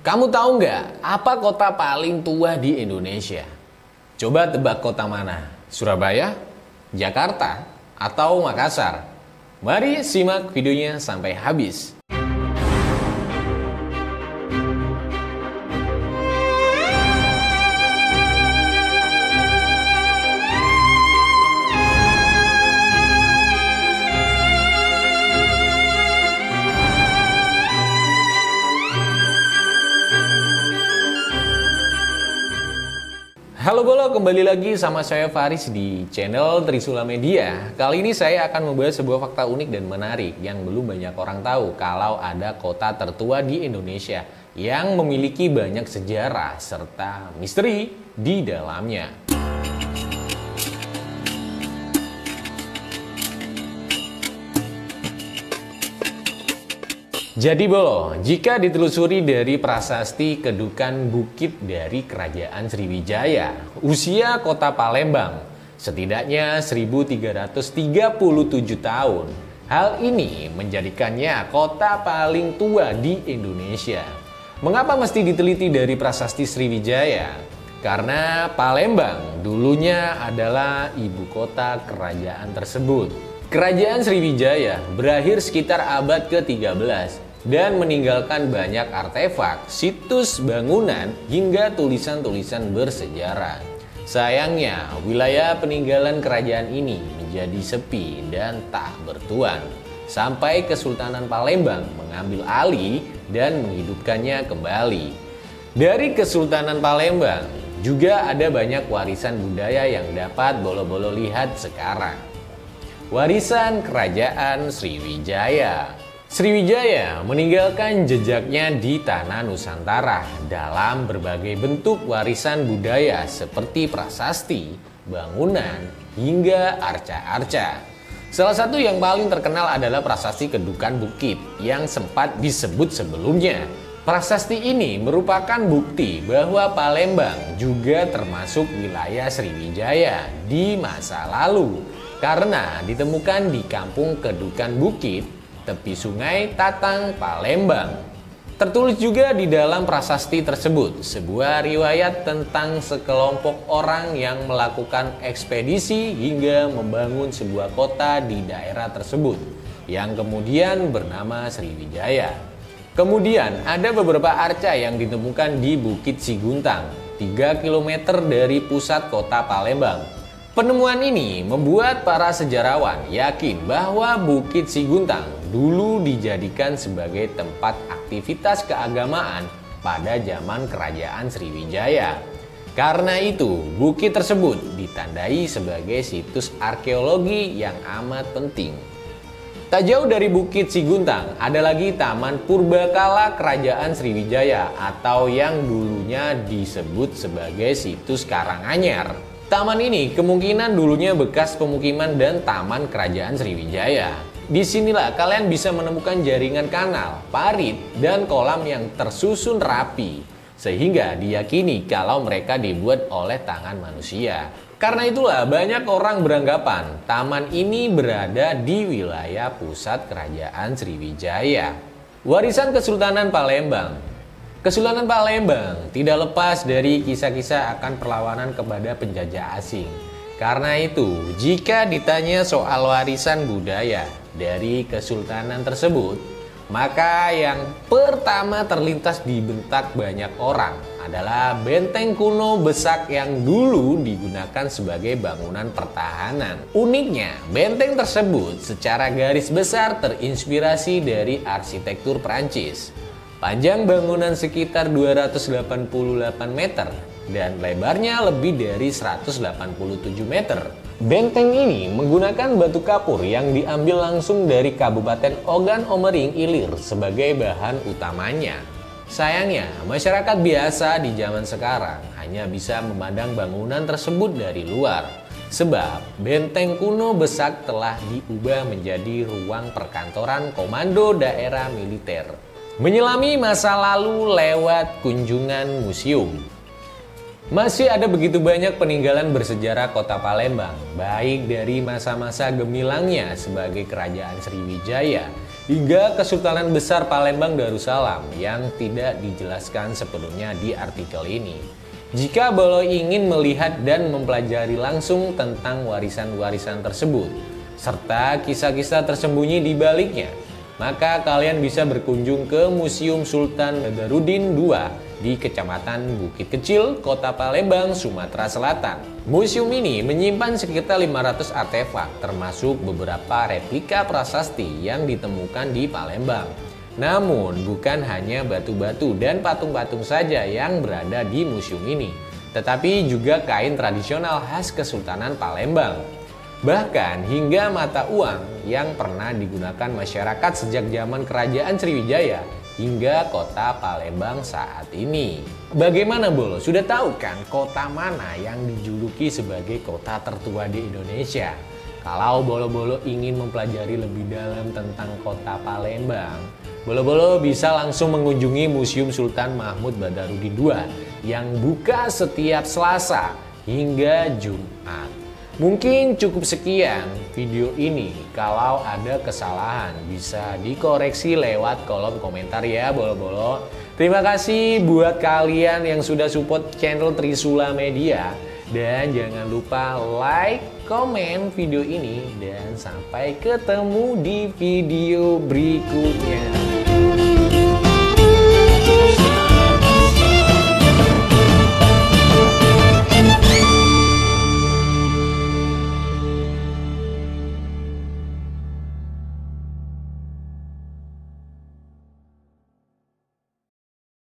Kamu tahu nggak apa kota paling tua di Indonesia? Coba tebak kota mana? Surabaya, Jakarta, atau Makassar? Mari simak videonya sampai habis. Halo Bolo, kembali lagi sama saya Faris di channel Trisula Media. Kali ini saya akan membahas sebuah fakta unik dan menarik yang belum banyak orang tahu kalau ada kota tertua di Indonesia yang memiliki banyak sejarah serta misteri di dalamnya. Jadi Bolo, jika ditelusuri dari prasasti kedukan bukit dari Kerajaan Sriwijaya, usia kota Palembang setidaknya 1337 tahun. Hal ini menjadikannya kota paling tua di Indonesia. Mengapa mesti diteliti dari prasasti Sriwijaya? Karena Palembang dulunya adalah ibu kota kerajaan tersebut. Kerajaan Sriwijaya berakhir sekitar abad ke-13 dan meninggalkan banyak artefak, situs bangunan, hingga tulisan-tulisan bersejarah. Sayangnya, wilayah peninggalan kerajaan ini menjadi sepi dan tak bertuan, sampai Kesultanan Palembang mengambil alih dan menghidupkannya kembali. Dari Kesultanan Palembang juga ada banyak warisan budaya yang dapat Bolo-Bolo lihat sekarang. Warisan Kerajaan Sriwijaya. Sriwijaya meninggalkan jejaknya di tanah Nusantara dalam berbagai bentuk warisan budaya seperti prasasti, bangunan, hingga arca-arca. Salah satu yang paling terkenal adalah prasasti kedukan bukit yang sempat disebut sebelumnya. Prasasti ini merupakan bukti bahwa Palembang juga termasuk wilayah Sriwijaya di masa lalu karena ditemukan di kampung Kedukan Bukit, tepi sungai Tatang, Palembang. Tertulis juga di dalam prasasti tersebut sebuah riwayat tentang sekelompok orang yang melakukan ekspedisi hingga membangun sebuah kota di daerah tersebut yang kemudian bernama Sriwijaya. Kemudian ada beberapa arca yang ditemukan di Bukit Siguntang, 3 km dari pusat kota Palembang. Penemuan ini membuat para sejarawan yakin bahwa Bukit Siguntang dulu dijadikan sebagai tempat aktivitas keagamaan pada zaman Kerajaan Sriwijaya. Karena itu, bukit tersebut ditandai sebagai situs arkeologi yang amat penting. Tak jauh dari Bukit Siguntang ada lagi Taman Purbakala Kerajaan Sriwijaya atau yang dulunya disebut sebagai situs Karanganyar. Taman ini kemungkinan dulunya bekas pemukiman dan taman Kerajaan Sriwijaya. Disinilah kalian bisa menemukan jaringan kanal, parit, dan kolam yang tersusun rapi, sehingga diyakini kalau mereka dibuat oleh tangan manusia. Karena itulah banyak orang beranggapan taman ini berada di wilayah pusat Kerajaan Sriwijaya. Warisan Kesultanan Palembang. Kesultanan Palembang tidak lepas dari kisah-kisah akan perlawanan kepada penjajah asing. Karena itu, jika ditanya soal warisan budaya dari kesultanan tersebut, maka yang pertama terlintas di benak banyak orang adalah benteng kuno Besak yang dulu digunakan sebagai bangunan pertahanan. Uniknya, benteng tersebut secara garis besar terinspirasi dari arsitektur Prancis. Panjang bangunan sekitar 288 meter dan lebarnya lebih dari 187 meter. Benteng ini menggunakan batu kapur yang diambil langsung dari Kabupaten Ogan Omering Ilir sebagai bahan utamanya. Sayangnya, masyarakat biasa di zaman sekarang hanya bisa memandang bangunan tersebut dari luar. Sebab benteng kuno Besak telah diubah menjadi ruang perkantoran Komando Daerah Militer. Menyelami masa lalu lewat kunjungan museum. Masih ada begitu banyak peninggalan bersejarah kota Palembang, baik dari masa-masa gemilangnya sebagai Kerajaan Sriwijaya hingga Kesultanan Besar Palembang Darussalam yang tidak dijelaskan sepenuhnya di artikel ini. Jika Bolo ingin melihat dan mempelajari langsung tentang warisan-warisan tersebut, serta kisah-kisah tersembunyi di baliknya, maka kalian bisa berkunjung ke Museum Sultan Badarudin II di Kecamatan Bukit Kecil, Kota Palembang, Sumatera Selatan. Museum ini menyimpan sekitar 500 artefak, termasuk beberapa replika prasasti yang ditemukan di Palembang. Namun, bukan hanya batu-batu dan patung-patung saja yang berada di museum ini, tetapi juga kain tradisional khas Kesultanan Palembang. Bahkan hingga mata uang yang pernah digunakan masyarakat sejak zaman Kerajaan Sriwijaya hingga kota Palembang saat ini. Bagaimana Bolo? Sudah tahu kan kota mana yang dijuluki sebagai kota tertua di Indonesia? Kalau Bolo-Bolo ingin mempelajari lebih dalam tentang kota Palembang, Bolo-Bolo bisa langsung mengunjungi Museum Sultan Mahmud Badarudin II yang buka setiap Selasa hingga Jumat. Mungkin cukup sekian video ini. Kalau ada kesalahan bisa dikoreksi lewat kolom komentar ya Bolo-Bolo. Terima kasih buat kalian yang sudah support channel Trisula Media. Dan jangan lupa like, komen video ini. Dan sampai ketemu di video berikutnya.